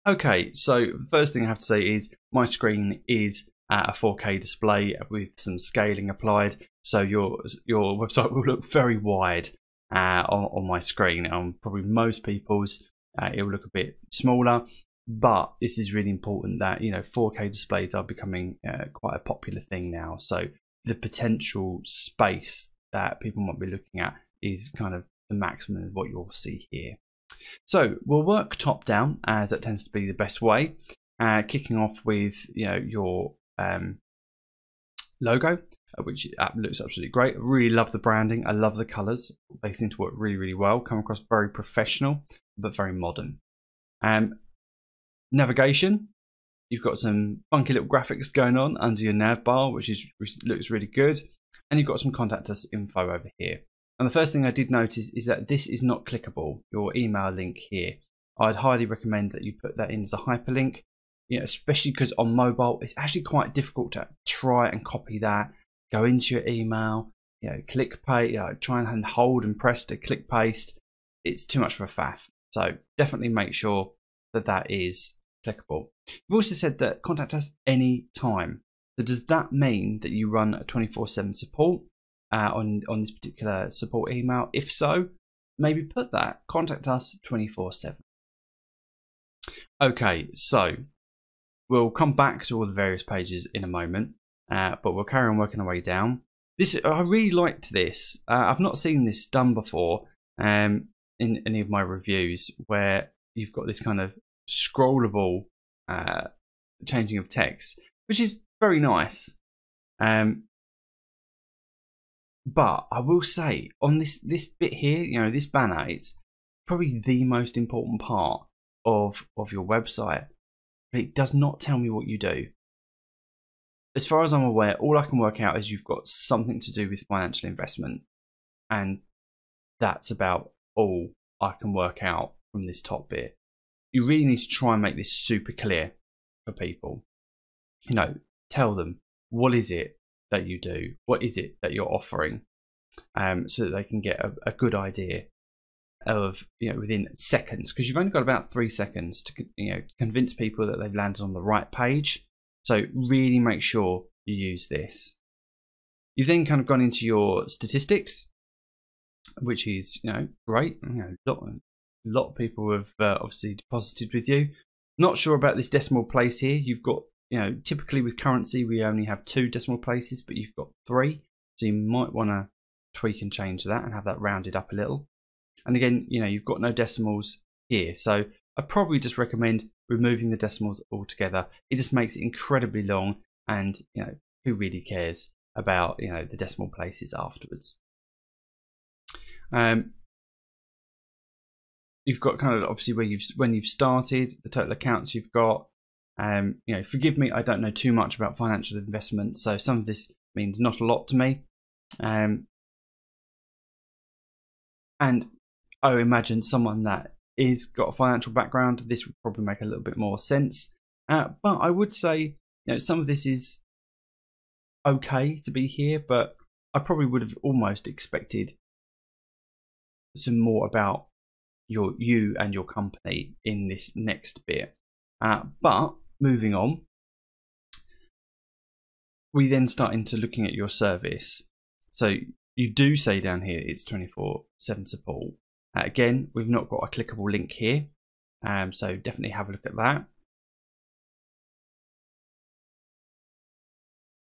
Okay, so first thing I have to say is my screen is at a 4K display with some scaling applied, so your website will look very wide on my screen. Probably most people's it will look a bit smaller, but this is really important that 4K displays are becoming quite a popular thing now. So the potential space that people might be looking at is kind of the maximum of what you'll see here. So we'll work top down, as that tends to be the best way. Kicking off with your logo, which looks absolutely great. I really love the branding. I love the colours. They seem to work really, really well. Come across very professional, but very modern. Navigation. You've got some funky little graphics going on under your nav bar, which looks really good. And you've got some contact us info over here. And the first thing I did notice is that this is not clickable, your email link here. I'd highly recommend that you put that in as a hyperlink, especially because on mobile, it's actually quite difficult to try and copy that, go into your email, click paste, try and hold and press to click paste. It's too much of a faff. So definitely make sure that that is clickable. We've also said that contact us any time. So does that mean that you run a 24/7 support? On this particular support email? If so, maybe put that, contact us 24/7. Okay, so we'll come back to all the various pages in a moment, but we'll carry on working our way down. I really liked this. I've not seen this done before in any of my reviews, where you've got this kind of scrollable changing of text, which is very nice. But I will say on this bit here, this banner, it's probably the most important part of your website. But it does not tell me what you do. As far as I'm aware, all I can work out is you've got something to do with financial investment. And that's about all I can work out from this top bit. You really need to try and make this super clear for people. Tell them, what is it that you do, what is it that you're offering, so that they can get a good idea of within seconds, because you've only got about 3 seconds to convince people that they've landed on the right page. So really make sure you use this. You've then kind of gone into your statistics, which is great. A lot of people have obviously deposited with you. Not sure about this decimal place here. You've got typically with currency, we only have 2 decimal places, but you've got 3. So you might want to tweak and change that and have that rounded up a little. And again, you've got no decimals here. So I probably just recommend removing the decimals altogether. It just makes it incredibly long, and who really cares about the decimal places afterwards. You've got kind of obviously when you've started, the total accounts you've got. Forgive me, I don't know too much about financial investment, so some of this means not a lot to me. And I imagine someone that is got a financial background, this would probably make a little bit more sense. But I would say, some of this is okay to be here, but I probably would have almost expected some more about you and your company in this next bit. But moving on, we then start into looking at your service. So you do say down here it's 24/7 support. Again, we've not got a clickable link here, so definitely have a look at that.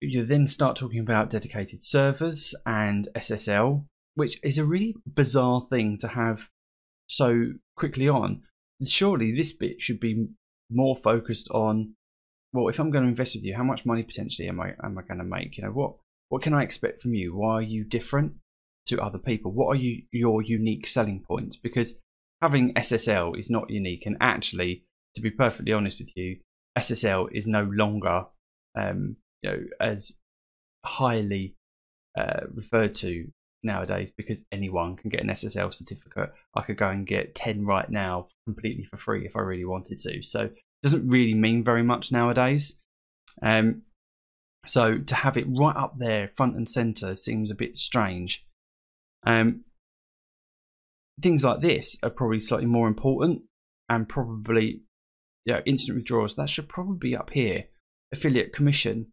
You then start talking about dedicated servers and SSL, which is a really bizarre thing to have so quickly on. Surely this bit should be more focused on, well, if I'm going to invest with you, how much money potentially am I going to make? What can I expect from you? Why are you different to other people? What are your unique selling points? Because having SSL is not unique, and actually, to be perfectly honest with you, SSL is no longer as highly referred to nowadays, because anyone can get an SSL certificate. I could go and get 10 right now completely for free if I really wanted to. So it doesn't really mean very much nowadays. So to have it right up there front and center seems a bit strange. Things like this are probably slightly more important, and probably instant withdrawals, that should probably be up here. Affiliate commission,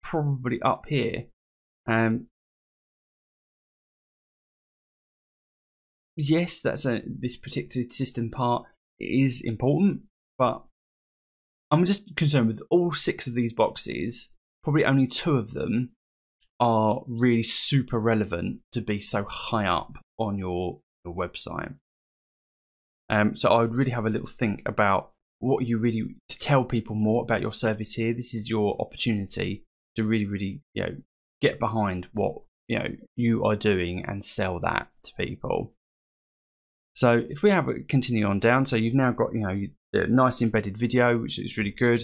probably up here. Yes, this predicted system part is important, but I'm just concerned with all 6 of these boxes. Probably only 2 of them are really super relevant to be so high up on your website. So I would really have a little think about what you really, to tell people more about your service here. This is your opportunity to really get behind what you are doing and sell that to people. So if we have a continue on down, so you've now got the nice embedded video, which is really good,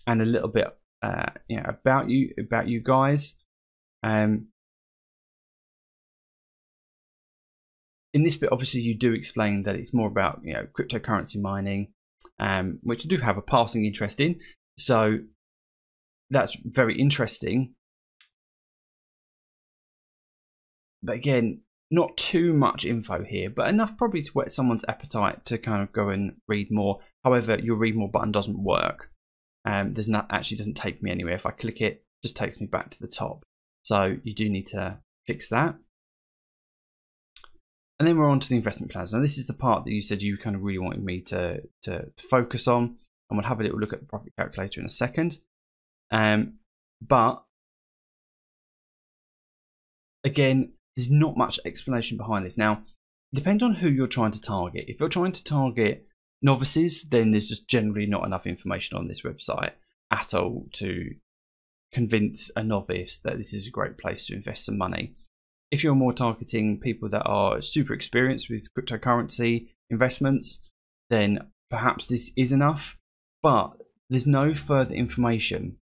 and a little bit about you guys. In this bit, obviously, you do explain that it's more about cryptocurrency mining, which I do have a passing interest in. So that's very interesting. But again, not too much info here, but enough probably to whet someone's appetite to kind of go and read more. However, your read more button doesn't work. Actually doesn't take me anywhere. If I click it, it just takes me back to the top. So you do need to fix that. And then we're on to the investment plans. Now this is the part that you said you kind of really wanted me to focus on, and we'll have a little look at the profit calculator in a second. But again, there's not much explanation behind this. Now, it depends on who you're trying to target. If you're trying to target novices, then there's just generally not enough information on this website at all to convince a novice that this is a great place to invest some money. If you're more targeting people that are super experienced with cryptocurrency investments, then perhaps this is enough, but there's no further information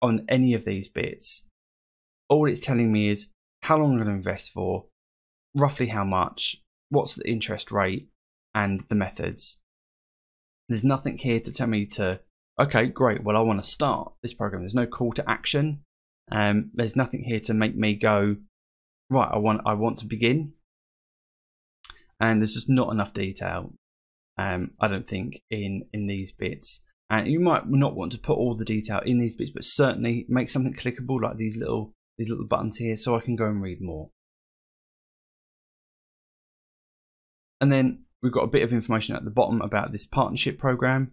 on any of these bits. All it's telling me is how long I'm going to invest for, roughly how much, what's the interest rate, and the methods. There's nothing here to tell me okay, great, well, I want to start this program. There's no call to action. There's nothing here to make me go, right, I want to begin. And there's just not enough detail, I don't think, in these bits. And you might not want to put all the detail in these bits, but certainly make something clickable like these little buttons here, so I can go and read more. And then we've got a bit of information at the bottom about this partnership program,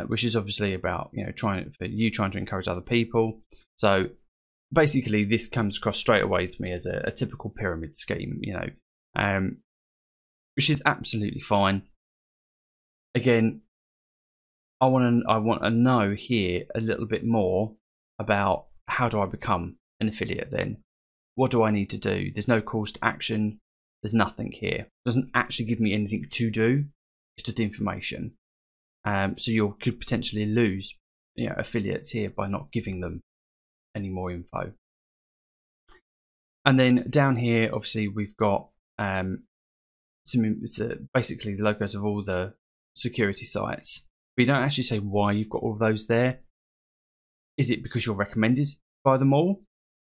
which is obviously about trying to encourage other people. So basically, this comes across straight away to me as a typical pyramid scheme, which is absolutely fine. Again, I want to know here a little bit more about how do I become an affiliate then? What do I need to do? There's no calls to action. There's nothing here. It doesn't actually give me anything to do. It's just information. So you could potentially lose affiliates here by not giving them any more info. And then down here, obviously, we've got basically the logos of all the security sites. But you don't actually say why you've got all of those there. Is it because you're recommended by them all?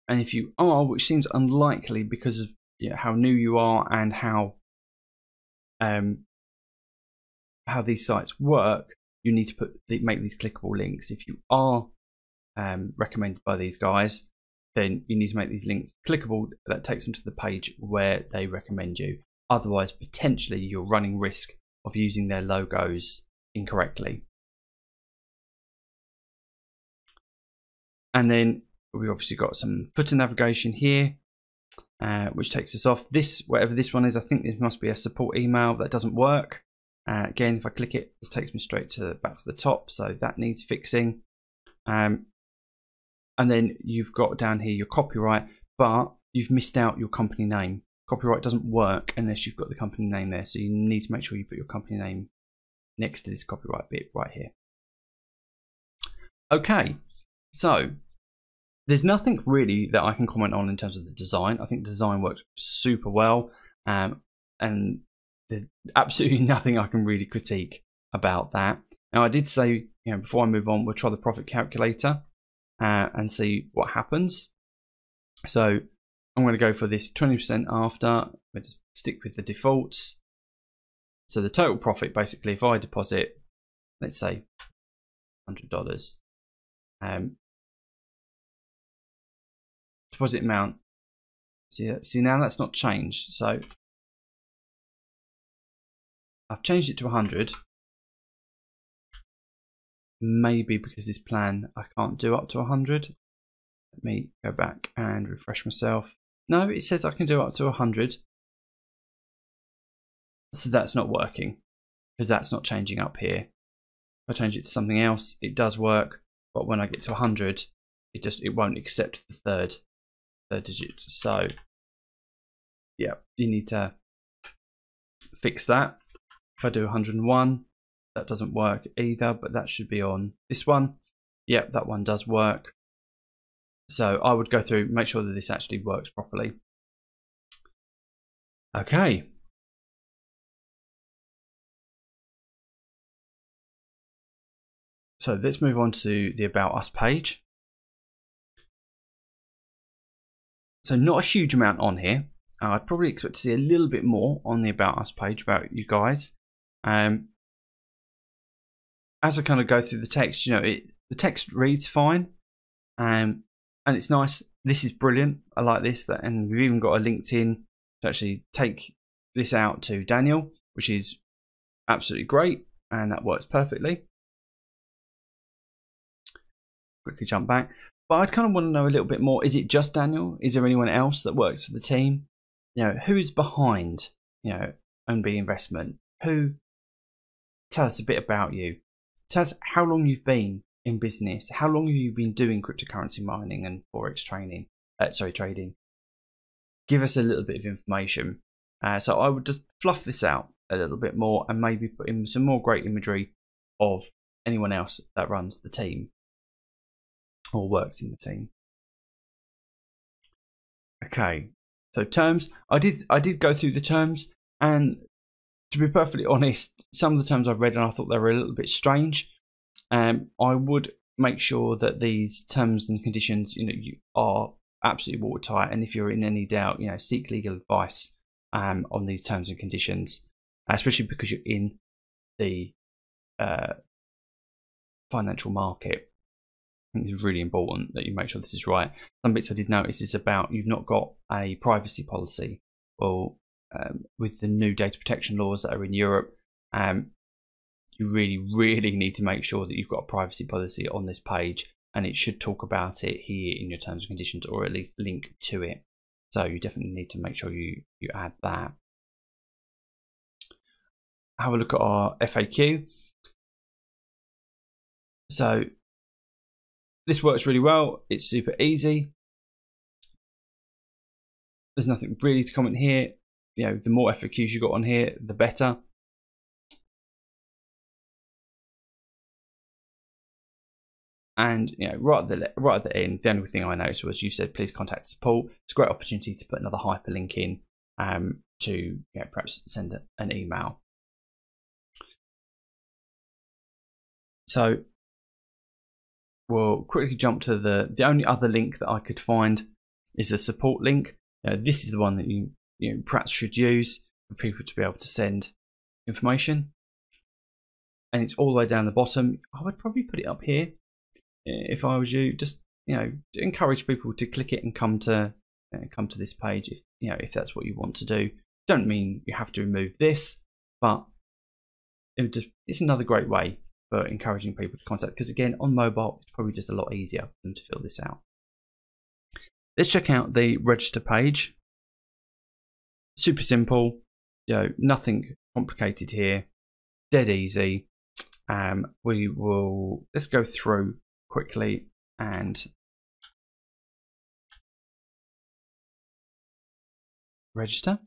And if you are, which seems unlikely because of how new you are and how these sites work, you need to make these clickable links. If you are recommended by these guys, then you need to make these links clickable. That takes them to the page where they recommend you. Otherwise, potentially you're running risk of using their logos incorrectly. And then we've obviously got some footer navigation here, which takes us off. Whatever this one is, I think this must be a support email. That doesn't work. Again, if I click it, this takes me straight back to the top, so that needs fixing. And then you've got down here your copyright, but you've missed out your company name. Copyright doesn't work unless you've got the company name there, so you need to make sure you put your company name next to this copyright bit right here. Okay, so there's nothing really that I can comment on in terms of the design. I think the design works super well, and there's absolutely nothing I can really critique about that. Now, I did say, before I move on, we'll try the profit calculator and see what happens. So I'm going to go for this 20% after. We'll just stick with the defaults. So the total profit, basically, if I deposit, let's say $100, deposit amount. See now that's not changed. So I've changed it to 100. Maybe because this plan I can't do up to 100. Let me go back and refresh myself. No, it says I can do up to 100. So that's not working because that's not changing up here. If I change it to something else, it does work, but when I get to 100, it won't accept the third digit. So yeah, you need to fix that. If I do 101, that doesn't work either, but that should be on this one. Yep, that one does work. So I would go through, make sure that this actually works properly. Okay. So let's move on to the About Us page. So not a huge amount on here. I'd probably expect to see a little bit more on the About Us page about you guys. As I kind of go through the text, you know, the text reads fine, and it's nice. This is brilliant. I like this. And we've even got a LinkedIn to actually take this out to Daniel, which is absolutely great, and that works perfectly. Quickly jump back. But I'd kind of want to know a little bit more. Is it just Daniel? Is there anyone else that works for the team? You know, who is behind, you know, Onbi Investment? Who? Tell us a bit about you. Tell us how long you've been in business. How long have you been doing cryptocurrency mining and forex trading? Give us a little bit of information. So I would just fluff this out a little bit more and maybe put in some more great imagery of anyone else that runs the team or works in the team. Okay, so terms. I did go through the terms, and to be perfectly honest, some of the terms I've read and I thought they were a little bit strange. I would make sure that these terms and conditions, you know, you are absolutely watertight, and if you're in any doubt, you know, seek legal advice on these terms and conditions, especially because you're in the financial market. I think it's really important that you make sure this is right. Some bits I did notice is about you've not got a privacy policy. Well, with the new data protection laws that are in Europe, you really need to make sure that you've got a privacy policy on this page, and it should talk about it here in your terms and conditions, or at least link to it. So you definitely need to make sure you add that. Have a look at our FAQ. So this works really well. It's super easy. There's nothing really to comment here. You know, the more FAQs you got on here, the better. And you know, right at the end, the only thing I noticed was you said please contact support. It's a great opportunity to put another hyperlink in to, you know, perhaps send an email. So we'll quickly jump to the only other link that I could find is the support link. This is the one that you perhaps should use for people to be able to send information, and it's all the way down the bottom. I would probably put it up here if I was you. Just, you know, to encourage people to click it and come to this page if, you know, if that's what you want to do. Don't mean you have to remove this, but it's another great way for encouraging people to contact, because again, on mobile it's probably just a lot easier for them to fill this out. Let's check out the register page. Super simple, you know, nothing complicated here, dead easy. Let's go through quickly and register.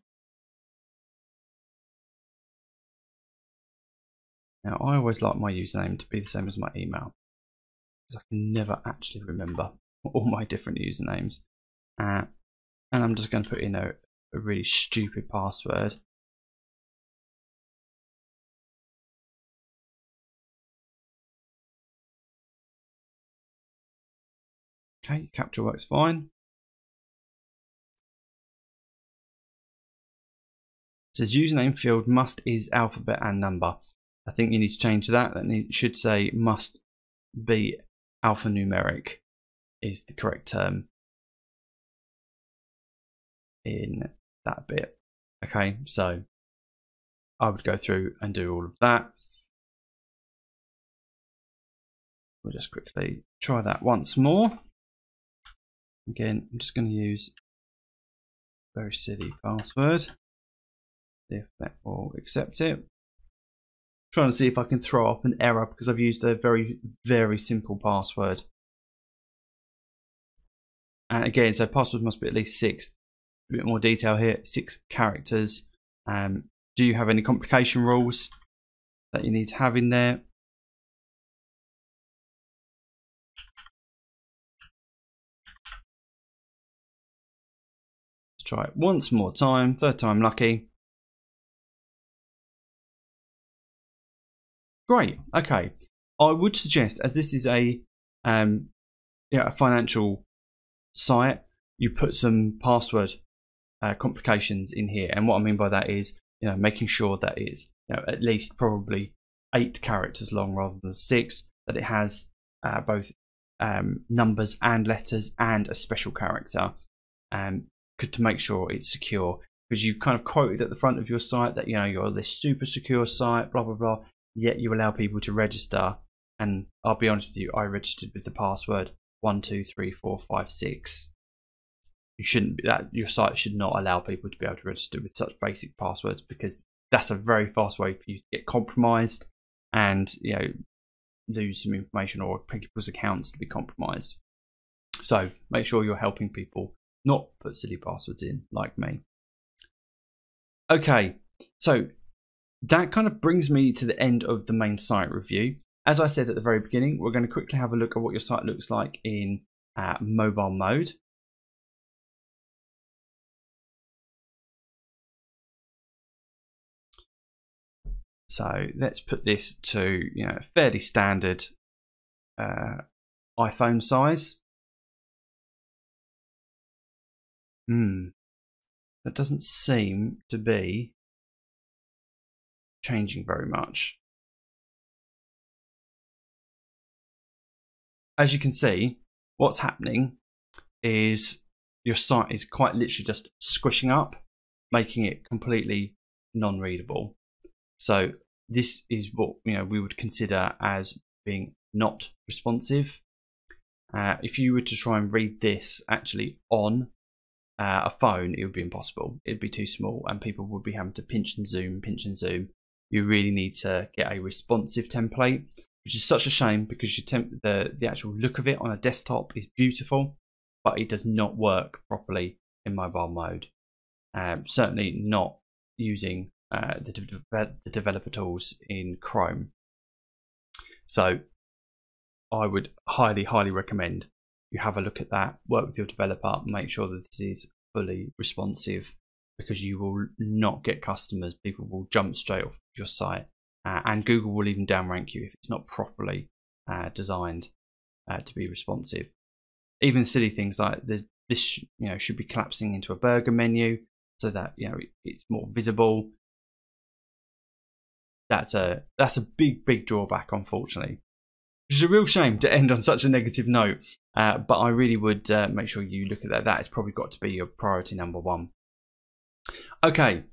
Now, I always like my username to be the same as my email, because I can never actually remember all my different usernames. And I'm just going to put in a really stupid password. Okay, capture works fine. It says username field must is alphabet and number. I think you need to change that. It should say must be alphanumeric is the correct term in that bit. Okay, so I would go through and do all of that. We'll just quickly try that once more. Again, I'm just going to use a very silly password. See if that will accept it. Trying to see if I can throw up an error because I've used a very, very simple password. And again, so password must be at least 6. A bit more detail here, 6 characters. Do you have any complication rules that you need to have in there? Let's try it once more time, third time lucky. Great. Okay. I would suggest, as this is a a financial site, you put some password complications in here. And what I mean by that is, making sure that it's at least probably 8 characters long rather than 6. That it has both numbers and letters and a special character, to make sure it's secure. Because you've kind of quoted at the front of your site that you're this super secure site, blah blah blah. Yet you allow people to register, and I'll be honest with you, I registered with the password 123456. You shouldn't be that. Your site should not allow people to be able to register with such basic passwords, because that's a very fast way for you to get compromised and lose some information or people's accounts to be compromised. So make sure you're helping people not put silly passwords in like me. Okay, so that kind of brings me to the end of the main site review. As I said at the very beginning, we're going to quickly have a look at what your site looks like in mobile mode. So let's put this to fairly standard iPhone size. That doesn't seem to be changing very much. As you can see, what's happening is your site is quite literally just squishing up, making it completely non-readable. So this is what we would consider as being not responsive. If you were to try and read this actually on a phone, it would be impossible. It'd be too small, and people would be having to pinch and zoom, pinch and zoom. You really need to get a responsive template, which is such a shame because the actual look of it on a desktop is beautiful, but it does not work properly in mobile mode. Certainly not using the developer tools in Chrome. So I would highly recommend you have a look at that, work with your developer, make sure that this is fully responsive, because you will not get customers. People will jump straight off your site, and Google will even downrank you if it's not properly designed to be responsive. Even silly things like this should be collapsing into a burger menu so that it's more visible. That's a big drawback, unfortunately, which is a real shame to end on such a negative note. But I really would make sure you look at that. That has probably got to be your priority number 1. Okay,